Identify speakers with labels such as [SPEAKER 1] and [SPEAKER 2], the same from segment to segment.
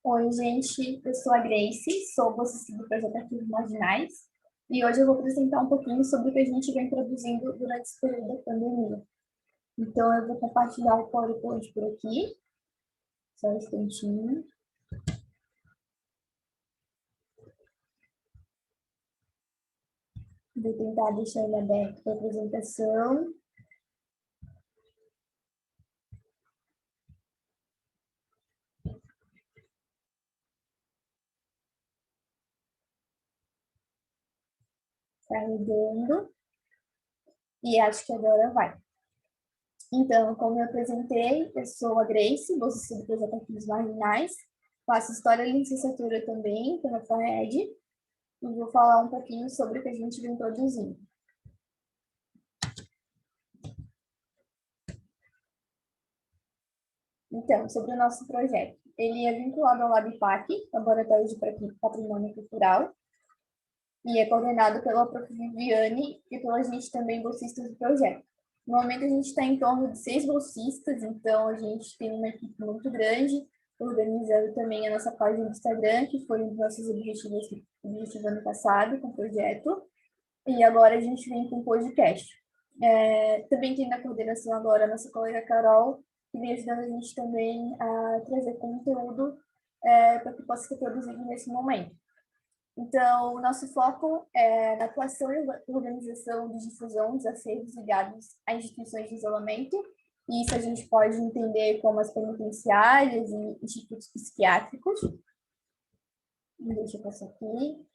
[SPEAKER 1] Oi, gente, eu sou a Grace, sou bolsista do Projeto Arquivos Marginais, e hoje eu vou apresentar um pouquinho sobre o que a gente vem produzindo durante esse período da pandemia. Então, eu vou compartilhar o PowerPoint por aqui, só um instantinho. Vou tentar deixar ele aberto para a apresentação. Carregando. E acho que agora vai. Então, como eu apresentei, eu sou a Grace, bolsista do Projeto Arquivos Marginais, faço História e Licenciatura também pela FAED, e vou falar um pouquinho sobre o que a gente vem produzindo. Então, sobre o nosso projeto. Ele é vinculado ao LabPAC, Laboratório de Patrimônio Cultural, e é coordenado pela Prof. Viviane e pela gente também, bolsistas do projeto. No momento, a gente está em torno de 6 bolsistas, então a gente tem uma equipe muito grande, organizando também a nossa página do Instagram, que foi um dos nossos objetivos ano passado com o projeto, e agora a gente vem com o podcast. Também tem na coordenação agora a nossa colega Carol, que vem ajudando a gente também a trazer conteúdo para que possa ser produzido nesse momento. Então, o nosso foco é na atuação e organização de difusão dos acervos ligados a instituições de isolamento, e isso a gente pode entender como as penitenciárias e institutos psiquiátricos. Deixa eu passar aqui.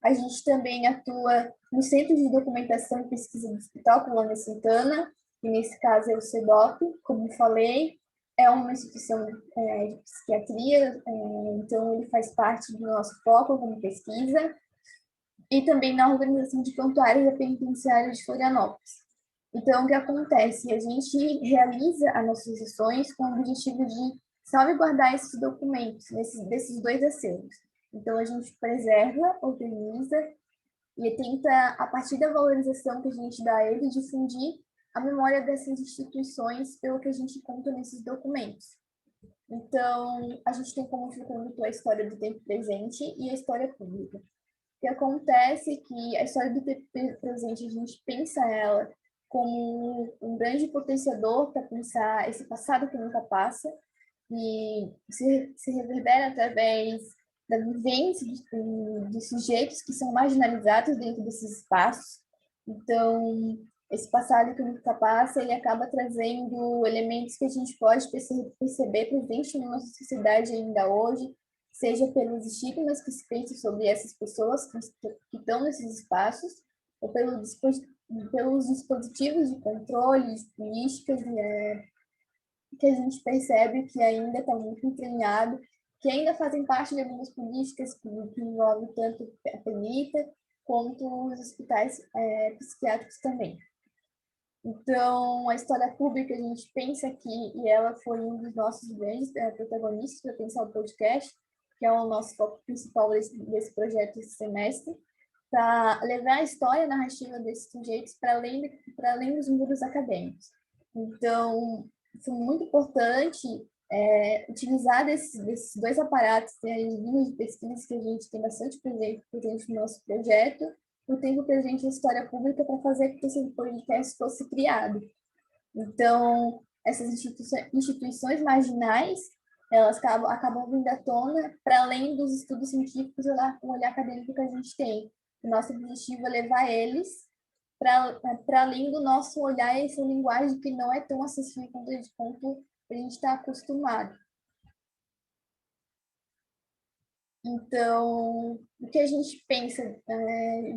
[SPEAKER 1] A gente também atua no Centro de Documentação e Pesquisa do Hospital Colônia Santana, que nesse caso é o CEDOP, como falei, é uma instituição de psiquiatria, então ele faz parte do nosso foco como pesquisa, e também na organização de prontuários da penitenciária de Florianópolis. Então, o que acontece? A gente realiza as nossas sessões com o objetivo de salvaguardar esses documentos, desses dois acervos. Então, a gente preserva, organiza e tenta, a partir da valorização que a gente dá a ele, difundir a memória dessas instituições pelo que a gente conta nesses documentos. Então, a gente tem como fio condutor a história do tempo presente e a história pública. O que acontece é que a história do tempo presente, a gente pensa ela como um grande potenciador para pensar esse passado que nunca passa, e se reverbera através da vivência de sujeitos que são marginalizados dentro desses espaços. Então, esse passado que nunca passa, ele acaba trazendo elementos que a gente pode perceber presente na nossa sociedade ainda hoje, seja pelos estigmas que se pensam sobre essas pessoas que estão nesses espaços, ou pelos dispositivos de controle, de políticas, que a gente percebe que ainda está muito entranhado, que ainda fazem parte de algumas políticas que envolvem tanto a PENITA quanto os hospitais psiquiátricos também. Então, a história pública, a gente pensa aqui, e ela foi um dos nossos grandes protagonistas para pensar o podcast, que é o nosso foco principal desse projeto esse semestre, para levar a história, a narrativa desses sujeitos para além dos muros acadêmicos. Então, foi muito importante utilizar desses dois aparatos, as linhas de pesquisa que a gente tem bastante presente no nosso projeto, o tempo presente a história pública para fazer com que esse podcast fosse criado. Então, essas instituições marginais, elas acabam vindo à tona para além dos estudos científicos e o olhar acadêmico que a gente tem. O nosso objetivo é levar eles para além do nosso olhar e essa linguagem que não é tão acessível quanto a gente está acostumado. Então, o que a gente pensa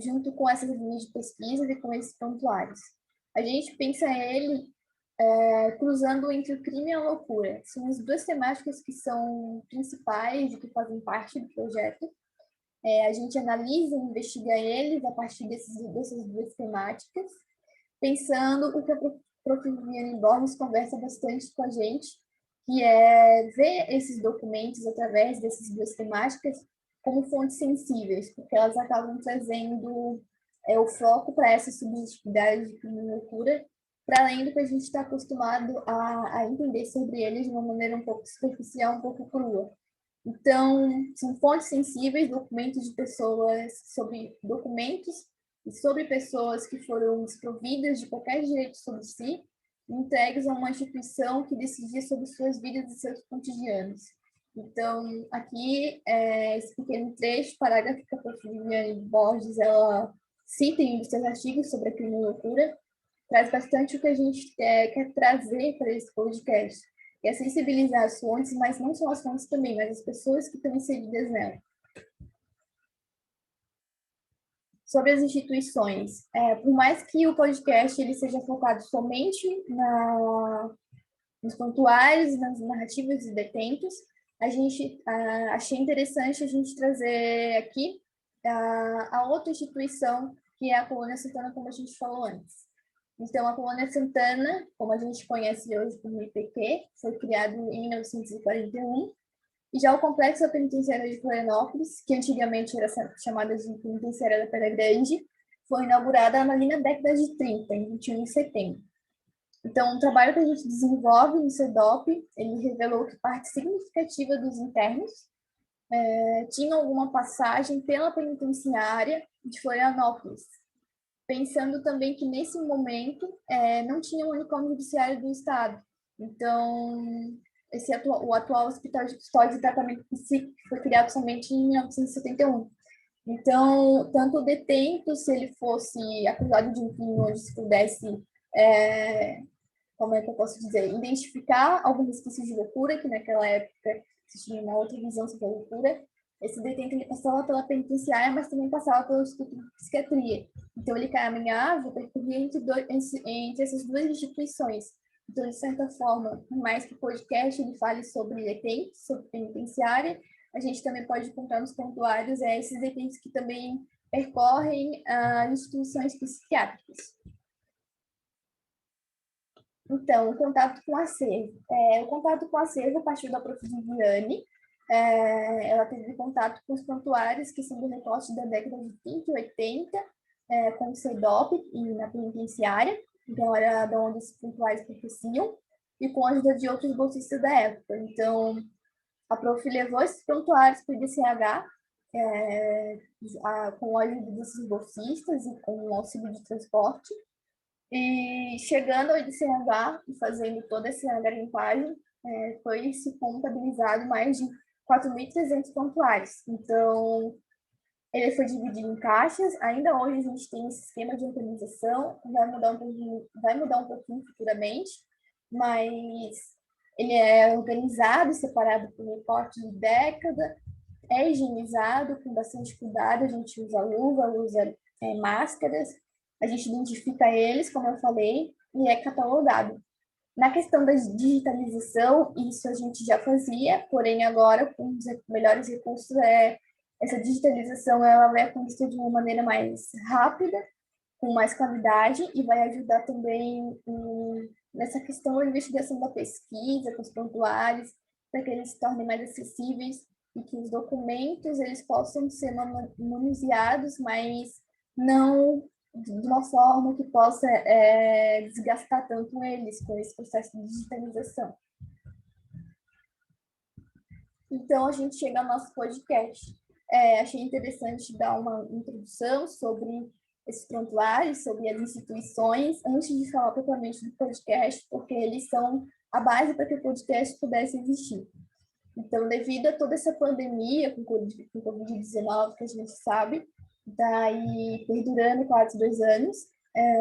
[SPEAKER 1] junto com essas linhas de pesquisa e com esses prontuários? A gente pensa ele cruzando entre o crime e a loucura. São as duas temáticas que são principais e que fazem parte do projeto. A gente analisa e investiga eles a partir dessas duas temáticas, pensando o que a Prof. Viviane Borges conversa bastante com a gente, que é ver esses documentos através dessas duas temáticas como fontes sensíveis, porque elas acabam trazendo o foco para essa subjetividade de crime e loucura para além do que a gente está acostumado a entender sobre eles de uma maneira um pouco superficial, um pouco crua. Então, são fontes sensíveis, documentos de pessoas, sobre documentos e sobre pessoas que foram desprovidas de qualquer direito sobre si, entregues a uma instituição que decidia sobre suas vidas e seus cotidianos. Então, aqui, esse pequeno trecho, parágrafo que a prof. Viviane Borges, ela cita em um dos seus artigos sobre a crime e loucura, traz bastante o que a gente quer trazer para esse podcast, que é sensibilizar as fontes, mas não só as fontes também, mas as pessoas que estão inseridas nela. Sobre as instituições, por mais que o podcast ele seja focado somente nos prontuários, nas narrativas dos detentos, achei interessante a gente trazer aqui a outra instituição, que é a Colônia Santana, como a gente falou antes. Então, a Colônia Santana, como a gente conhece hoje como IPQ, foi criado em 1941, e já o Complexo Penitenciário de Florianópolis, que antigamente era chamada de Penitenciária da Pedra Grande, foi inaugurada ali na década de 30, em 21 de setembro. Então, o trabalho que a gente desenvolve no CEDOP, ele revelou que parte significativa dos internos tinham alguma passagem pela penitenciária de Florianópolis, pensando também que, nesse momento, não tinha um manicômio judiciário do Estado. Então, o atual Hospital de Custódia e Tratamento Psíquico foi criado somente em 1971. Então, tanto o detento, se ele fosse acusado de um crime onde se pudesse, como é que eu posso dizer, identificar algum resquício de loucura, que naquela época se tinha uma outra visão sobre a loucura, esse detento ele passava pela penitenciária, mas também passava pelo Instituto de Psiquiatria. Então, ele caminhava, percorria entre essas duas instituições. Então, de certa forma, por mais que o podcast ele fale sobre detentos, sobre penitenciária, a gente também pode encontrar nos prontuários esses detentos que também percorrem as instituições psiquiátricas. Então, o contato com o acervo. O contato com o acervo partiu da prof. Viviane. Ela teve contato com os prontuários que são do recorte da década de 30 e 80, com o CEDOP e na penitenciária, então era de onde esses prontuários aconteciam, e com a ajuda de outros bolsistas da época. Então, a prof. Levou esses prontuários para o IDCH, com a ajuda desses bolsistas e com o auxílio de transporte, e chegando ao IDCH e fazendo toda essa garimpagem, foi-se contabilizado mais de 4.300 prontuários. Então, ele foi dividido em caixas. Ainda hoje a gente tem esse esquema de organização, vai mudar um pouquinho futuramente, mas ele é organizado e separado por recorte de década, é higienizado com bastante cuidado, a gente usa luva, usa máscaras, a gente identifica eles, como eu falei, e é catalogado. Na questão da digitalização, isso a gente já fazia, porém agora, com os melhores recursos, essa digitalização ela vai acontecer de uma maneira mais rápida, com mais qualidade, e vai ajudar também nessa questão da investigação da pesquisa, com os prontuários, para que eles se tornem mais acessíveis e que os documentos eles possam ser manuseados, mas não de uma forma que possa desgastar tanto eles com esse processo de digitalização. Então, a gente chega ao nosso podcast. Achei interessante dar uma introdução sobre esses prontuários, sobre as instituições, antes de falar propriamente do podcast, porque eles são a base para que o podcast pudesse existir. Então, devido a toda essa pandemia com Covid-19, que a gente sabe, está aí perdurando quase 2 anos,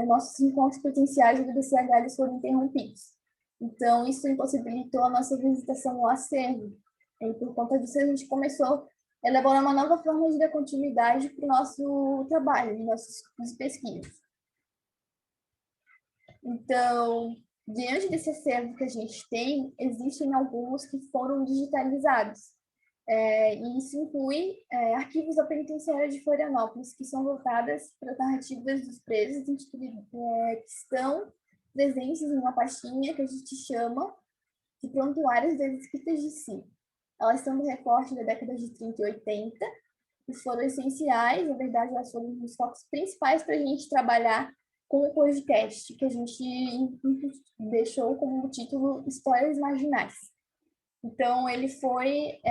[SPEAKER 1] nossos encontros presenciais do IDCH foram interrompidos. Então, isso impossibilitou a nossa visitação ao acervo. E, por conta disso, a gente começou a elaborar uma nova forma de dar continuidade para o nosso trabalho, nossos estudos e pesquisas. Então, diante desse acervo que a gente tem, existem alguns que foram digitalizados. E isso inclui arquivos da penitenciária de Florianópolis, que são voltadas para as narrativas dos presos que estão presentes em uma pastinha que a gente chama de prontuários das escritas de si. Elas são do recorte da década de 30 e 80 e foram essenciais, na verdade, elas foram um dos focos principais para a gente trabalhar com o podcast, que a gente deixou como título Histórias Marginais. Então, ele foi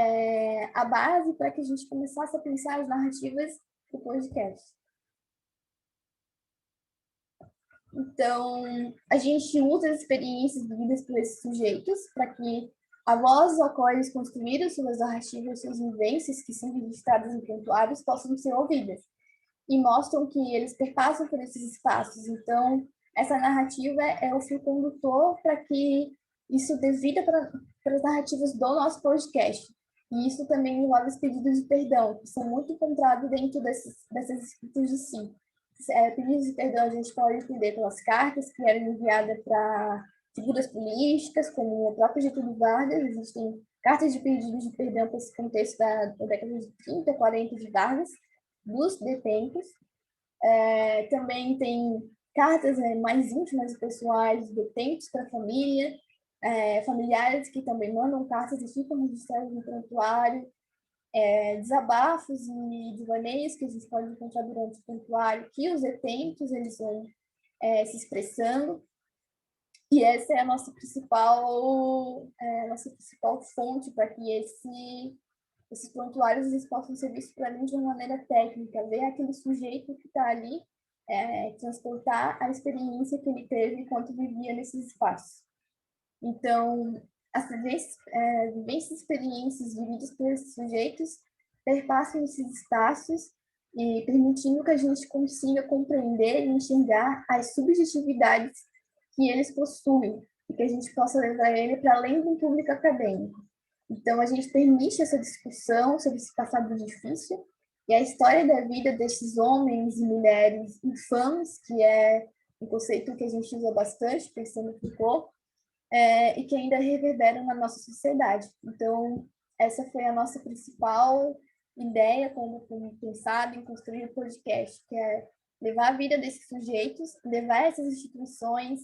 [SPEAKER 1] a base para que a gente começasse a pensar as narrativas do podcast. Então, a gente usa as experiências vividas por esses sujeitos para que a voz ao qual eles construíram suas narrativas, suas vivências, que são registradas em prontuários, possam ser ouvidas. E mostram que eles perpassam por esses espaços. Então, essa narrativa é o fio condutor para que isso dê vida para as narrativas do nosso podcast. E isso também envolve os pedidos de perdão, que são muito encontrados dentro dessas escritas de si. Pedidos de perdão a gente pode entender pelas cartas que eram enviadas para figuras políticas, como o próprio Getúlio Vargas. Existem cartas de pedidos de perdão para esse contexto da década de 30, 40 de Vargas, dos detentos. Também tem cartas mais íntimas e pessoais de detentos para a família, familiares que também mandam cartas e ficam registradas no prontuário, desabafos e devaneios que a gente pode encontrar durante o prontuário, que os detentos eles vão se expressando. E essa é a nossa principal fonte para que esses prontuários eles possam ser vistos para mim de uma maneira técnica, ver aquele sujeito que está ali, transportar a experiência que ele teve enquanto vivia nesses espaços. Então, as vivências e experiências vividas por esses sujeitos perpassam esses espaços e permitindo que a gente consiga compreender e enxergar as subjetividades que eles possuem e que a gente possa levar ele para além do público acadêmico. Então, a gente permite essa discussão sobre esse passado difícil e a história da vida desses homens e mulheres infames, que é um conceito que a gente usa bastante, pensando em Foucault, e que ainda reverberam na nossa sociedade. Então, essa foi a nossa principal ideia como pensado em construir o podcast, que é levar a vida desses sujeitos, levar essas instituições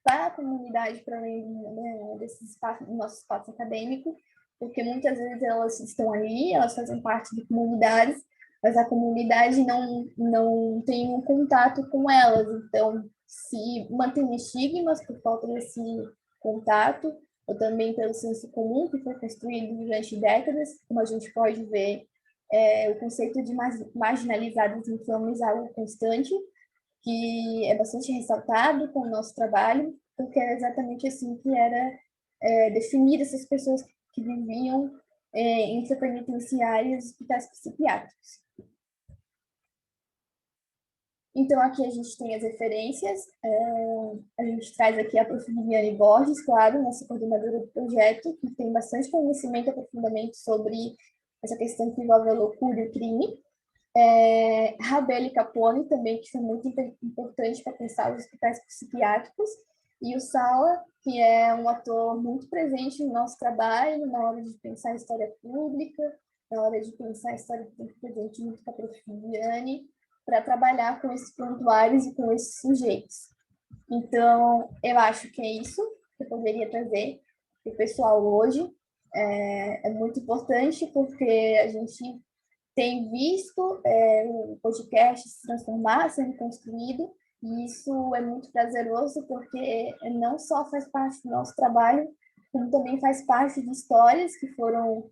[SPEAKER 1] para a comunidade, para além desses espaços, do nosso espaço acadêmico, porque muitas vezes elas estão ali, elas fazem parte de comunidades, mas a comunidade não tem um contato com elas. Então, se mantém estigmas por falta desse contato, ou também pelo senso comum que foi construído durante décadas, como a gente pode ver, o conceito de marginalizados infames é algo constante, que é bastante ressaltado com o nosso trabalho, porque era exatamente assim que era definir essas pessoas que viviam em penitenciários e hospitais psiquiátricos. Então, aqui a gente tem as referências, a gente traz aqui a prof. Viviane Borges, claro, nossa coordenadora do projeto, que tem bastante conhecimento e aprofundamento sobre essa questão que envolve a loucura e o crime. Rabelli Capone também, que foi muito importante para pensar os hospitais psiquiátricos, e o Sala, que é um ator muito presente no nosso trabalho, na hora de pensar a história pública, na hora de pensar a história do tempo presente junto com a prof. Viviane, para trabalhar com esses prontuários e com esses sujeitos. Então, eu acho que é isso que eu poderia trazer para o pessoal hoje. É muito importante porque a gente tem visto o podcast se transformar, sendo construído, e isso é muito prazeroso porque não só faz parte do nosso trabalho, como também faz parte de histórias que foram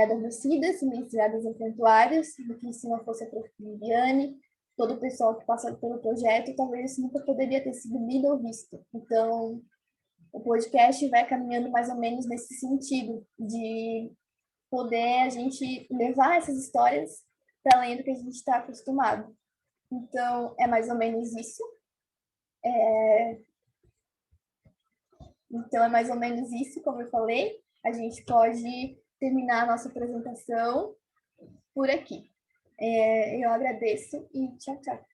[SPEAKER 1] adormecidas, silenciadas em prontuários, que se não fosse a prof. Viviane, todo o pessoal que passou pelo projeto, talvez isso nunca poderia ter sido lido ou visto. Então, o podcast vai caminhando mais ou menos nesse sentido, de poder a gente levar essas histórias para além do que a gente está acostumado. Então, é mais ou menos isso. Então, é mais ou menos isso, como eu falei. A gente pode terminar a nossa apresentação por aqui. Eu agradeço e tchau, tchau.